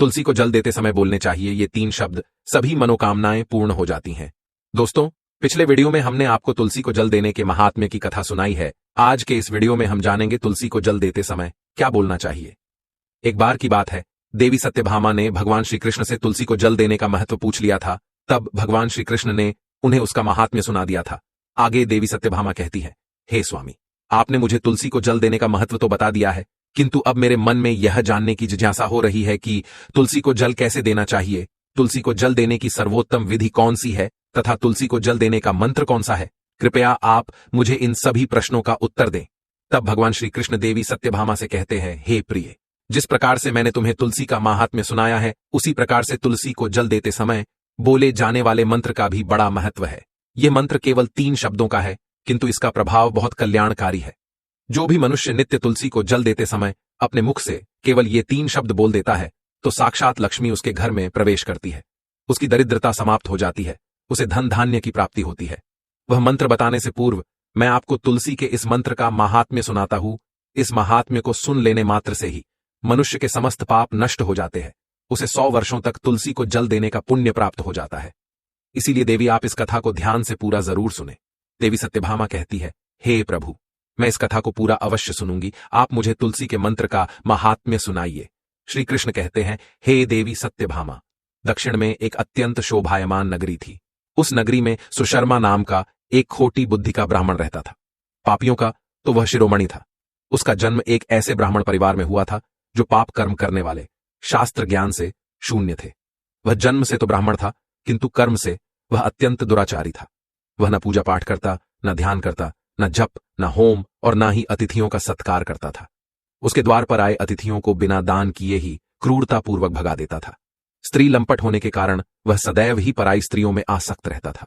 तुलसी को जल देते समय बोलने चाहिए ये 3 शब्द, सभी मनोकामनाएं पूर्ण हो जाती हैं। दोस्तों, पिछले वीडियो में हमने आपको तुलसी को जल देने के महात्म्य की कथा सुनाई है। आज के इस वीडियो में हम जानेंगे तुलसी को जल देते समय क्या बोलना चाहिए। एक बार की बात है, देवी सत्यभामा ने भगवान श्री कृष्ण से तुलसी को जल देने का महत्व पूछ लिया था। तब भगवान श्री कृष्ण ने उन्हें उसका महात्म्य सुना दिया था। आगे देवी सत्यभामा कहती है, हे स्वामी, आपने मुझे तुलसी को जल देने का महत्व तो बता दिया है, किंतु अब मेरे मन में यह जानने की जिज्ञासा हो रही है कि तुलसी को जल कैसे देना चाहिए, तुलसी को जल देने की सर्वोत्तम विधि कौन सी है तथा तुलसी को जल देने का मंत्र कौन सा है। कृपया आप मुझे इन सभी प्रश्नों का उत्तर दें। तब भगवान श्री कृष्ण देवी सत्यभामा से कहते हैं, हे प्रिय, जिस प्रकार से मैंने तुम्हें तुलसी का महात्म्य सुनाया है, उसी प्रकार से तुलसी को जल देते समय बोले जाने वाले मंत्र का भी बड़ा महत्व है। यह मंत्र केवल 3 शब्दों का है, किंतु इसका प्रभाव बहुत कल्याणकारी है। जो भी मनुष्य नित्य तुलसी को जल देते समय अपने मुख से केवल ये 3 शब्द बोल देता है, तो साक्षात लक्ष्मी उसके घर में प्रवेश करती है। उसकी दरिद्रता समाप्त हो जाती है, उसे धन धान्य की प्राप्ति होती है। वह मंत्र बताने से पूर्व मैं आपको तुलसी के इस मंत्र का महात्म्य सुनाता हूं। इस महात्म्य को सुन लेने मात्र से ही मनुष्य के समस्त पाप नष्ट हो जाते हैं। उसे 100 वर्षों तक तुलसी को जल देने का पुण्य प्राप्त हो जाता है। इसीलिए देवी, आप इस कथा को ध्यान से पूरा जरूर सुने। देवी सत्यभामा कहती है, हे प्रभु, मैं इस कथा को पूरा अवश्य सुनूंगी, आप मुझे तुलसी के मंत्र का महात्म्य सुनाइए। श्री कृष्ण कहते हैं, हे देवी सत्यभामा, दक्षिण में एक अत्यंत शोभायमान नगरी थी। उस नगरी में सुशर्मा नाम का एक खोटी बुद्धि का ब्राह्मण रहता था। पापियों का तो वह शिरोमणि था। उसका जन्म एक ऐसे ब्राह्मण परिवार में हुआ था जो पाप कर्म करने वाले, शास्त्र ज्ञान से शून्य थे। वह जन्म से तो ब्राह्मण था, किंतु कर्म से वह अत्यंत दुराचारी था। वह न पूजा पाठ करता, न ध्यान करता, न जप, न होम और न ही अतिथियों का सत्कार करता था। उसके द्वार पर आए अतिथियों को बिना दान किए ही क्रूरतापूर्वक भगा देता था। स्त्री लंपट होने के कारण वह सदैव ही पराई स्त्रियों में आसक्त रहता था।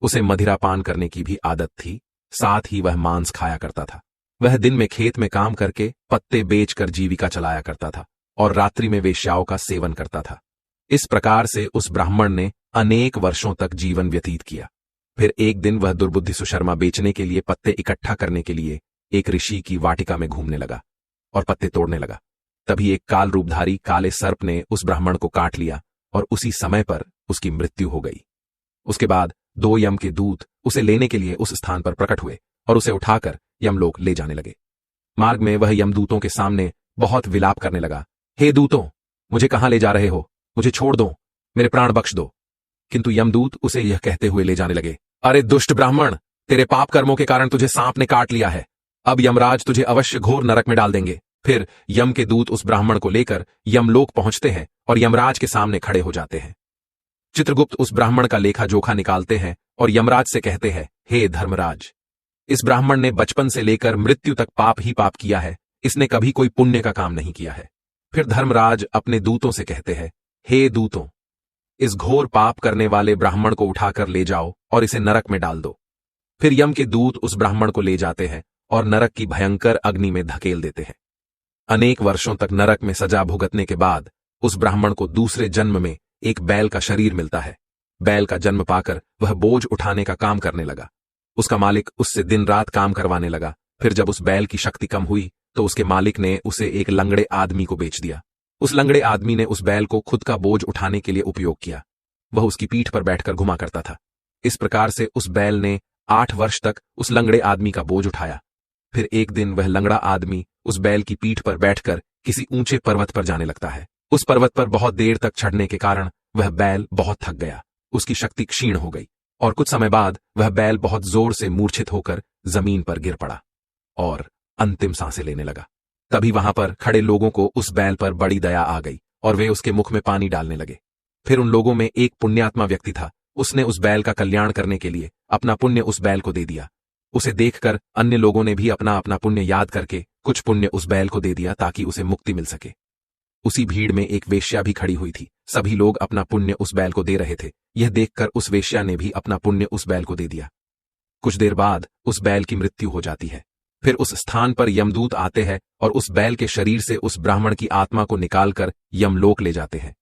उसे मदिरा पान करने की भी आदत थी, साथ ही वह मांस खाया करता था। वह दिन में खेत में काम करके पत्ते बेचकर जीविका चलाया करता था और रात्रि में वेश्याओं का सेवन करता था। इस प्रकार से उस ब्राह्मण ने अनेक वर्षों तक जीवन व्यतीत किया। फिर एक दिन वह दुर्बुद्धि सुशर्मा बेचने के लिए पत्ते इकट्ठा करने के लिए एक ऋषि की वाटिका में घूमने लगा और पत्ते तोड़ने लगा। तभी एक काल रूपधारी काले सर्प ने उस ब्राह्मण को काट लिया और उसी समय पर उसकी मृत्यु हो गई। उसके बाद 2 यम के दूत उसे लेने के लिए उस स्थान पर प्रकट हुए और उसे उठाकर यमलोक ले जाने लगे। मार्ग में वह यमदूतों के सामने बहुत विलाप करने लगा, हे दूतों, मुझे कहां ले जा रहे हो? मुझे छोड़ दो, मेरे प्राण बख्श दो। किंतु यमदूत उसे यह कहते हुए ले जाने लगे, अरे दुष्ट ब्राह्मण, तेरे पाप कर्मों के कारण तुझे सांप ने काट लिया है। अब यमराज तुझे अवश्य घोर नरक में डाल देंगे। फिर यम के दूत उस ब्राह्मण को लेकर यमलोक पहुंचते हैं और यमराज के सामने खड़े हो जाते हैं। चित्रगुप्त उस ब्राह्मण का लेखा जोखा निकालते हैं और यमराज से कहते हैं, हे धर्मराज, इस ब्राह्मण ने बचपन से लेकर मृत्यु तक पाप ही पाप किया है, इसने कभी कोई पुण्य का काम नहीं किया है। फिर धर्मराज अपने दूतों से कहते हैं, हे दूतों, इस घोर पाप करने वाले ब्राह्मण को उठाकर ले जाओ और इसे नरक में डाल दो। फिर यम के दूत उस ब्राह्मण को ले जाते हैं और नरक की भयंकर अग्नि में धकेल देते हैं। अनेक वर्षों तक नरक में सजा भुगतने के बाद उस ब्राह्मण को दूसरे जन्म में एक बैल का शरीर मिलता है। बैल का जन्म पाकर वह बोझ उठाने का काम करने लगा। उसका मालिक उससे दिन रात काम करवाने लगा। फिर जब उस बैल की शक्ति कम हुई तो उसके मालिक ने उसे एक लंगड़े आदमी को बेच दिया। उस लंगड़े आदमी ने उस बैल को खुद का बोझ उठाने के लिए उपयोग किया। वह उसकी पीठ पर बैठकर घुमा करता था। इस प्रकार से उस बैल ने 8 वर्ष तक उस लंगड़े आदमी का बोझ उठाया। फिर एक दिन वह लंगड़ा आदमी उस बैल की पीठ पर बैठकर किसी ऊंचे पर्वत पर जाने लगता है। उस पर्वत पर बहुत देर तक चढ़ने के कारण वह बैल बहुत थक गया, उसकी शक्ति क्षीण हो गई और कुछ समय बाद वह बैल बहुत जोर से मूर्छित होकर जमीन पर गिर पड़ा और अंतिम सांसें लेने लगा। तभी वहां पर खड़े लोगों को उस बैल पर बड़ी दया आ गई और वे उसके मुख में पानी डालने लगे। फिर उन लोगों में एक पुण्यात्मा व्यक्ति था। उसने उस बैल का कल्याण करने के लिए अपना पुण्य उस बैल को दे दिया। उसे देखकर अन्य लोगों ने भी अपना अपना पुण्य याद करके कुछ पुण्य उस बैल को दे दिया ताकि उसे मुक्ति मिल सके। उसी भीड़ में एक वेश्या भी खड़ी हुई थी। सभी लोग अपना पुण्य उस बैल को दे रहे थे। यह देखकर उस वेश्या ने भी अपना पुण्य उस बैल को दे दिया। कुछ देर बाद उस बैल की मृत्यु हो जाती है। फिर उस स्थान पर यमदूत आते हैं और उस बैल के शरीर से उस ब्राह्मण की आत्मा को निकालकर यमलोक ले जाते हैं।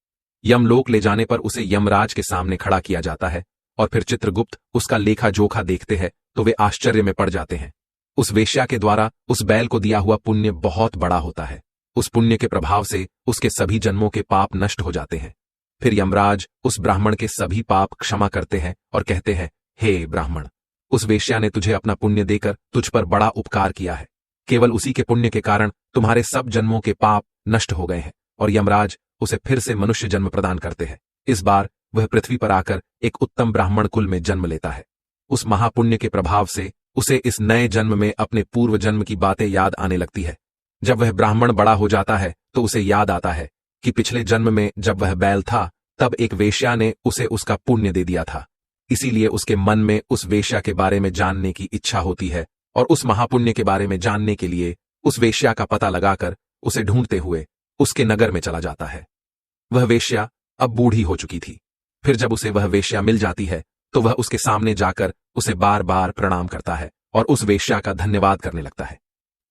यमलोक ले जाने पर उसे यमराज के सामने खड़ा किया जाता है और फिर चित्रगुप्त उसका लेखा जोखा देखते हैं तो वे आश्चर्य में पड़ जाते हैं। उस वेश्या के द्वारा उस बैल को दिया हुआ पुण्य बहुत बड़ा होता है। उस पुण्य के प्रभाव से उसके सभी जन्मों के पाप नष्ट हो जाते हैं। फिर यमराज उस ब्राह्मण के सभी पाप क्षमा करते हैं और कहते हैं, हे ब्राह्मण, उस वेश्या ने तुझे अपना पुण्य देकर तुझ पर बड़ा उपकार किया है। केवल उसी के पुण्य के कारण तुम्हारे सब जन्मों के पाप नष्ट हो गए हैं। और यमराज उसे फिर से मनुष्य जन्म प्रदान करते हैं। इस बार वह पृथ्वी पर आकर एक उत्तम ब्राह्मण कुल में जन्म लेता है। उस महापुण्य के प्रभाव से उसे इस नए जन्म में अपने पूर्व जन्म की बातें याद आने लगती है। जब वह ब्राह्मण बड़ा हो जाता है तो उसे याद आता है कि पिछले जन्म में जब वह बैल था तब एक वेश्या ने उसे उसका पुण्य दे दिया था। इसीलिए उसके मन में उस वेश्या के बारे में जानने की इच्छा होती है और उस महापुण्य के बारे में जानने के लिए उस वेश्या का पता लगाकर उसे ढूंढते हुए उसके नगर में चला जाता है। वह वेश्या अब बूढ़ी हो चुकी थी। फिर जब उसे वह वेश्या मिल जाती है तो वह उसके सामने जाकर उसे बार बार प्रणाम करता है और उस वेश्या का धन्यवाद करने लगता है।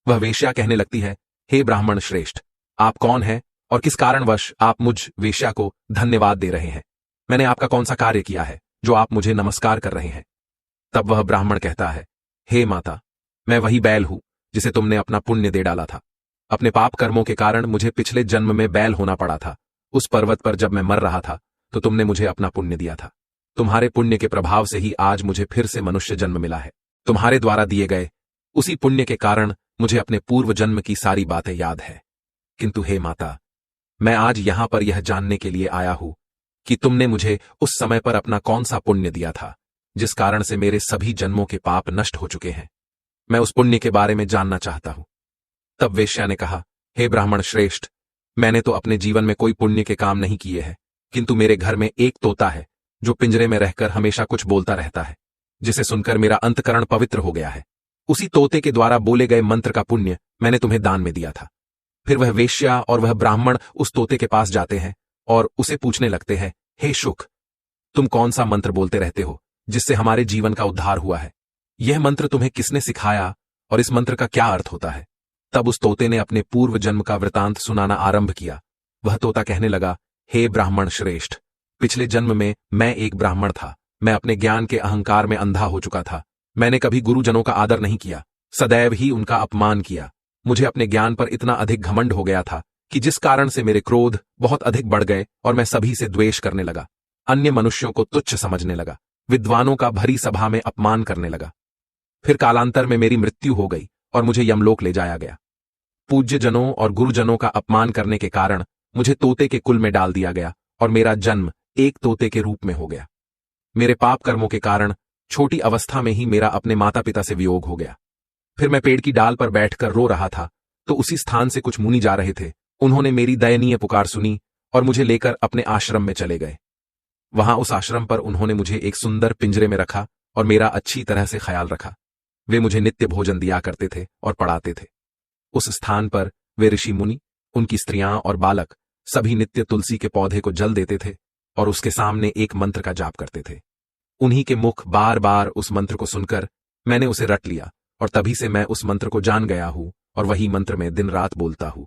वह वेश्या कहने लगती है, हे ब्राह्मण श्रेष्ठ, आप कौन हैं और किस कारणवश आप मुझ वेश्या को धन्यवाद दे रहे हैं? मैंने आपका कौन सा कार्य किया है जो आप मुझे नमस्कार कर रहे हैं? तब वह ब्राह्मण कहता है, हे माता, मैं वही बैल हूं जिसे तुमने अपना पुण्य दे डाला था। अपने पाप कर्मों के कारण मुझे पिछले जन्म में बैल होना पड़ा था। उस पर्वत पर जब मैं मर रहा था तो तुमने मुझे अपना पुण्य दिया था। तुम्हारे पुण्य के प्रभाव से ही आज मुझे फिर से मनुष्य जन्म मिला है। तुम्हारे द्वारा दिए गए उसी पुण्य के कारण मुझे अपने पूर्व जन्म की सारी बातें याद है। किंतु हे माता, मैं आज यहां पर यह जानने के लिए आया हूं कि तुमने मुझे उस समय पर अपना कौन सा पुण्य दिया था जिस कारण से मेरे सभी जन्मों के पाप नष्ट हो चुके हैं। मैं उस पुण्य के बारे में जानना चाहता हूं। तब वेश्या ने कहा, हे ब्राह्मण श्रेष्ठ, मैंने तो अपने जीवन में कोई पुण्य के काम नहीं किए हैं, किंतु मेरे घर में एक तोता है जो पिंजरे में रहकर हमेशा कुछ बोलता रहता है, जिसे सुनकर मेरा अंतकरण पवित्र हो गया है। उसी तोते के द्वारा बोले गए मंत्र का पुण्य मैंने तुम्हें दान में दिया था। फिर वह वेश्या और वह ब्राह्मण उस तोते के पास जाते हैं और उसे पूछने लगते हैं, हे शुक, तुम कौन सा मंत्र बोलते रहते हो जिससे हमारे जीवन का उद्धार हुआ है? यह मंत्र तुम्हें किसने सिखाया और इस मंत्र का क्या अर्थ होता है? तब उस तोते ने अपने पूर्व जन्म का वृतांत सुनाना आरंभ किया। वह तोता कहने लगा, हे ब्राह्मण श्रेष्ठ, पिछले जन्म में मैं एक ब्राह्मण था। मैं अपने ज्ञान के अहंकार में अंधा हो चुका था। मैंने कभी गुरुजनों का आदर नहीं किया, सदैव ही उनका अपमान किया। मुझे अपने ज्ञान पर इतना अधिक घमंड हो गया था कि जिस कारण से मेरे क्रोध बहुत अधिक बढ़ गए और मैं सभी से द्वेष करने लगा। अन्य मनुष्यों को तुच्छ समझने लगा, विद्वानों का भरी सभा में अपमान करने लगा। फिर कालांतर में मेरी मृत्यु हो गई और मुझे यमलोक ले जाया गया। पूज्य जनों और गुरुजनों का अपमान करने के कारण मुझे तोते के कुल में डाल दिया गया और मेरा जन्म एक तोते के रूप में हो गया। मेरे पाप कर्मों के कारण छोटी अवस्था में ही मेरा अपने माता पिता से वियोग हो गया। फिर मैं पेड़ की डाल पर बैठकर रो रहा था तो उसी स्थान से कुछ मुनि जा रहे थे। उन्होंने मेरी दयनीय पुकार सुनी और मुझे लेकर अपने आश्रम में चले गए। वहां उस आश्रम पर उन्होंने मुझे एक सुंदर पिंजरे में रखा और मेरा अच्छी तरह से ख्याल रखा। वे मुझे नित्य भोजन दिया करते थे और पढ़ाते थे। उस स्थान पर वे ऋषि मुनि, उनकी स्त्रियां और बालक सभी नित्य तुलसी के पौधे को जल देते थे और उसके सामने एक मंत्र का जाप करते थे। उन्हीं के मुख बार बार उस मंत्र को सुनकर मैंने उसे रट लिया और तभी से मैं उस मंत्र को जान गया हूं और वही मंत्र में दिन रात बोलता हूं।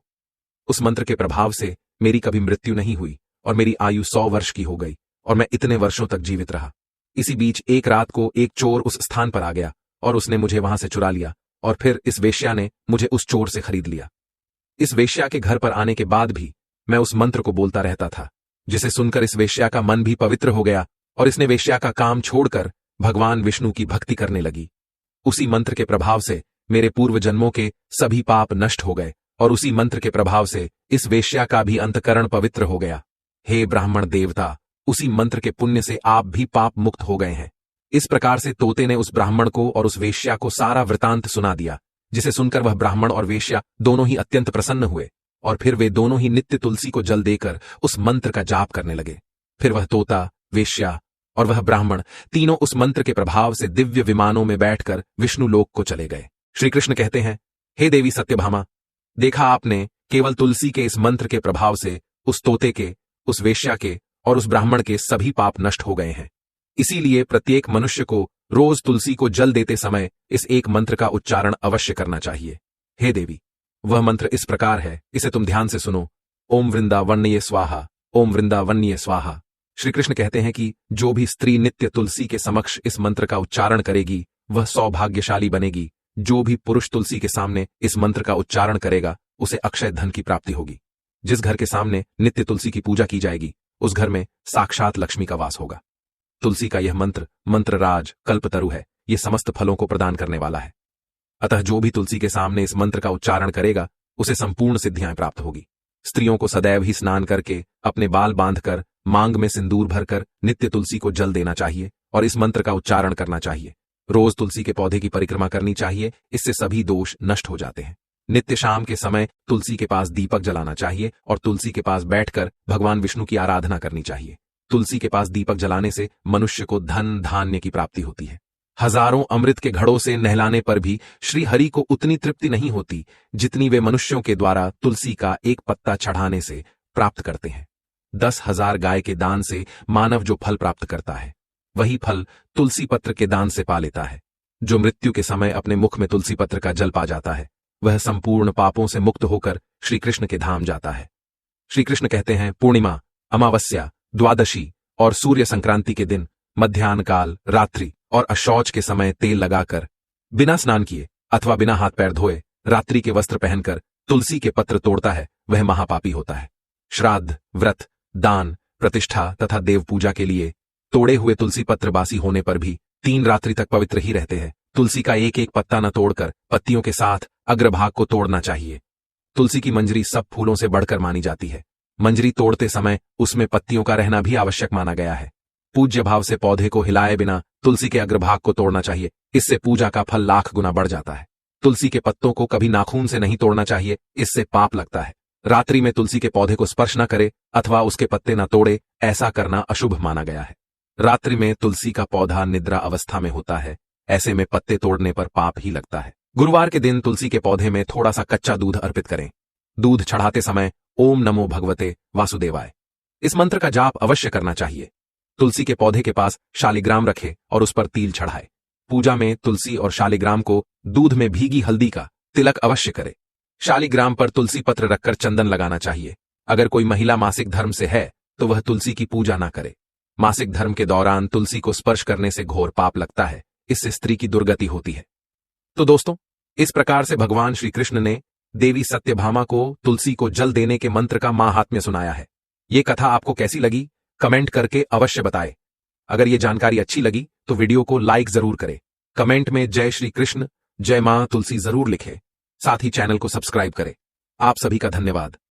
उस मंत्र के प्रभाव से मेरी कभी मृत्यु नहीं हुई और मेरी आयु 100 वर्ष की हो गई और मैं इतने वर्षों तक जीवित रहा। इसी बीच एक रात को एक चोर उस स्थान पर आ गया और उसने मुझे वहां से चुरा लिया और फिर इस वेश्या ने मुझे उस चोर से खरीद लिया। इस वेश्या के घर पर आने के बाद भी मैं उस मंत्र को बोलता रहता था, जिसे सुनकर इस वेश्या का मन भी पवित्र हो गया और इसने वेश्या का काम छोड़कर भगवान विष्णु की भक्ति करने लगी। उसी मंत्र के प्रभाव से मेरे पूर्व जन्मों के सभी पाप नष्ट हो गए और उसी मंत्र के प्रभाव से इस वेश्या का भी अंतकरण पवित्र हो गया। हे ब्राह्मण देवता, उसी मंत्र के पुण्य से आप भी पाप मुक्त हो गए हैं। इस प्रकार से तोते ने उस ब्राह्मण को और उस वेश्या को सारा वृतांत सुना दिया, जिसे सुनकर वह ब्राह्मण और वेश्या दोनों ही अत्यंत प्रसन्न हुए और फिर वे दोनों ही नित्य तुलसी को जल देकर उस मंत्र का जाप करने लगे। फिर वह तोता, वेश्या और वह ब्राह्मण तीनों उस मंत्र के प्रभाव से दिव्य विमानों में बैठकर विष्णु लोक को चले गए। श्री कृष्ण कहते हैं, हे देवी सत्यभामा, देखा आपने, केवल तुलसी के इस मंत्र के प्रभाव से उस तोते के, उस वेश्या के और उस ब्राह्मण के सभी पाप नष्ट हो गए हैं। इसीलिए प्रत्येक मनुष्य को रोज तुलसी को जल देते समय इस एक मंत्र का उच्चारण अवश्य करना चाहिए। हे देवी, वह मंत्र इस प्रकार है, इसे तुम ध्यान से सुनो। ओम वृंदावन्ये स्वाहा, ओम वृंदावन्ये स्वाहा। श्री कृष्ण कहते हैं कि जो भी स्त्री नित्य तुलसी के समक्ष इस मंत्र का उच्चारण करेगी वह सौभाग्यशाली बनेगी, जो भी पुरुष तुलसी के सामने इस मंत्र का उच्चारण करेगा उसे अक्षय धन की प्राप्ति होगी। जिस घर के सामने नित्य तुलसी की पूजा की जाएगी उस घर में साक्षात लक्ष्मी का वास होगा। तुलसी का यह मंत्र मंत्रराज कल्पतरु है, यह समस्त फलों को प्रदान करने वाला है। अतः जो भी तुलसी के सामने इस मंत्र का उच्चारण करेगा उसे संपूर्ण सिद्धियां प्राप्त होगी। स्त्रियों को सदैव ही स्नान करके अपने बाल बांधकर मांग में सिंदूर भरकर नित्य तुलसी को जल देना चाहिए और इस मंत्र का उच्चारण करना चाहिए। रोज तुलसी के पौधे की परिक्रमा करनी चाहिए, इससे सभी दोष नष्ट हो जाते हैं। नित्य शाम के समय तुलसी के पास दीपक जलाना चाहिए और तुलसी के पास बैठकर भगवान विष्णु की आराधना करनी चाहिए। तुलसी के पास दीपक जलाने से मनुष्य को धन धान्य की प्राप्ति होती है। हजारों अमृत के घड़ों से नहलाने पर भी श्री हरि को उतनी तृप्ति नहीं होती जितनी वे मनुष्यों के द्वारा तुलसी का एक पत्ता चढ़ाने से प्राप्त करते हैं। 10,000 गाय के दान से मानव जो फल प्राप्त करता है वही फल तुलसी पत्र के दान से पा लेता है। जो मृत्यु के समय अपने मुख में तुलसी पत्र का जल पा जाता है वह संपूर्ण पापों से मुक्त होकर श्री कृष्ण के धाम जाता है। श्री कृष्ण कहते हैं, पूर्णिमा, अमावस्या, द्वादशी और सूर्य संक्रांति के दिन मध्याह्न काल, रात्रि और अशौच के समय तेल लगाकर बिना स्नान किए अथवा बिना हाथ पैर धोए रात्रि के वस्त्र पहनकर तुलसी के पत्र तोड़ता है वह महापापी होता है। श्राद्ध, व्रत, दान, प्रतिष्ठा तथा देव पूजा के लिए तोड़े हुए तुलसी पत्र बासी होने पर भी 3 रात्रि तक पवित्र ही रहते हैं। तुलसी का एक एक पत्ता न तोड़कर पत्तियों के साथ अग्रभाग को तोड़ना चाहिए। तुलसी की मंजरी सब फूलों से बढ़कर मानी जाती है। मंजरी तोड़ते समय उसमें पत्तियों का रहना भी आवश्यक माना गया है। पूज्य भाव से पौधे को हिलाए बिना तुलसी के अग्रभाग को तोड़ना चाहिए, इससे पूजा का फल लाख गुना बढ़ जाता है। तुलसी के पत्तों को कभी नाखून से नहीं तोड़ना चाहिए, इससे पाप लगता है। रात्रि में तुलसी के पौधे को स्पर्श न करे अथवा उसके पत्ते न तोड़े, ऐसा करना अशुभ माना गया है। रात्रि में तुलसी का पौधा निद्रा अवस्था में होता है, ऐसे में पत्ते तोड़ने पर पाप ही लगता है। गुरुवार के दिन तुलसी के पौधे में थोड़ा सा कच्चा दूध अर्पित करें। दूध चढ़ाते समय ओम नमो भगवते वासुदेवाय इस मंत्र का जाप अवश्य करना चाहिए। तुलसी के पौधे के पास शालिग्राम रखे और उस पर तिल चढ़ाए। पूजा में तुलसी और शालिग्राम को दूध में भीगी हल्दी का तिलक अवश्य करे। शालिग्राम पर तुलसी पत्र रखकर चंदन लगाना चाहिए। अगर कोई महिला मासिक धर्म से है तो वह तुलसी की पूजा न करे। मासिक धर्म के दौरान तुलसी को स्पर्श करने से घोर पाप लगता है, इससे स्त्री की दुर्गति होती है। तो दोस्तों, इस प्रकार से भगवान श्री कृष्ण ने देवी सत्यभामा को तुलसी को जल देने के मंत्र का महात्म्य सुनाया है। ये कथा आपको कैसी लगी कमेंट करके अवश्य बताएं। अगर ये जानकारी अच्छी लगी तो वीडियो को लाइक जरूर करें। कमेंट में जय श्री कृष्ण, जय मां तुलसी जरूर लिखें। साथ ही चैनल को सब्सक्राइब करें। आप सभी का धन्यवाद।